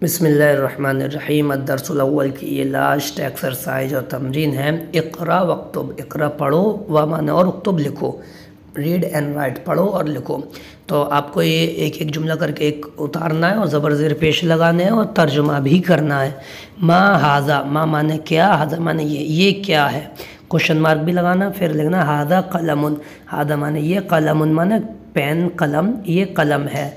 बिस्मिल्लाहिर्रहमानिर्रहीम। अद्दर्सुल अव्वल की ये लास्ट एक्सरसाइज और तमरीन है। इक़रा वक्तुब, इक़रा पढ़ो, व माने और उक्तुब लिखो, रीड एंड राइट, पढ़ो और लिखो। तो आपको ये एक एक जुमला करके एक उतारना है और ज़बर ज़ेर पेश लगाने हैं और तर्जुमा भी करना है। माँ हाजा, माँ माने क्या, हाजा माने ये क्या है, क्वेश्चन मार्क भी लगाना, फिर लिखना हादा कलमुन, हादा माने ये, कलमुन माने पेन कलम, ये कलम है।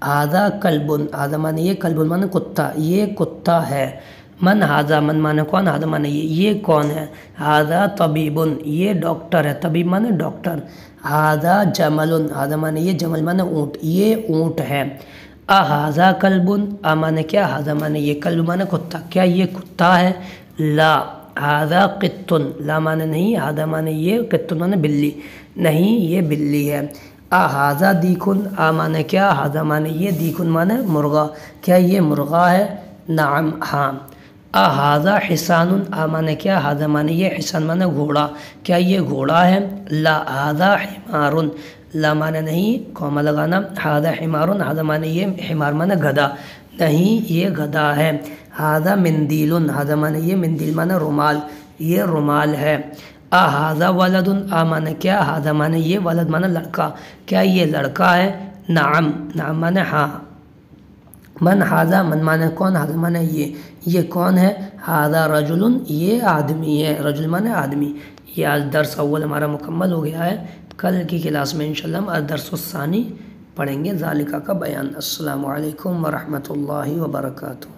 हादा कल्बुन, हादा माने ये, कल्बुन माने कुत्ता, ये कुत्ता है। मन हाजा, मन माने कौन, हादा माने ये कौन है। हादा तबीबुन, ये डॉक्टर है, तबीब माने डॉक्टर। हादा जमलुन, हादा माने ये, जमल माने ऊँट, ये ऊँट है। हाजा कल्बुन, आ माने क्या, हाजा माने ये, कल्ब माने कुत्ता, क्या ये कुत्ता है। ला हादा कित्तुन, ला माने नहीं, हादा माने ये, कित्तुन माने बिल्ली, नहीं ये बिल्ली है। हाजा दीकुन, आ माने क्या, हाजा माने ये, दीकुन माने मुर्गा, क्या ये मुर्गा है। नाम हाँ। हाजा हिसानुन, आ माने क्या, हाजा माने ये, हिसान माने घोड़ा, क्या ये घोड़ा है। ला हाजा हिमारुन, ला माने नहीं, कौमा लगाना, हाजा हिमारुन, हाजा माने ये, हिमार माने गधा, नहीं ये गधा है। हाजा मिंदीलुन, हाजा माने ये, मिंदील माने रुमाल, ये रुमाल है। हाजा वलदुन, आ माने क्या, हाजा माने ये, वलद माने लड़का, क्या ये लड़का है। नाम, नाम माने हाँ। मन हाजा, मन माने कौन, हाजा माने ये कौन है। हाजा रजुलुन, ये आदमी है, रजुल माने आदमी। ये आज दर्स अव्वल हमारा मुकम्मल हो गया है। कल की क्लास में इंशाल्लाह हम दर्स सानी पढ़ेंगे, ज़ालिका का बयान। अस्सलामु अलैकुम व रहमतुल्लाहि व बरकातुहू।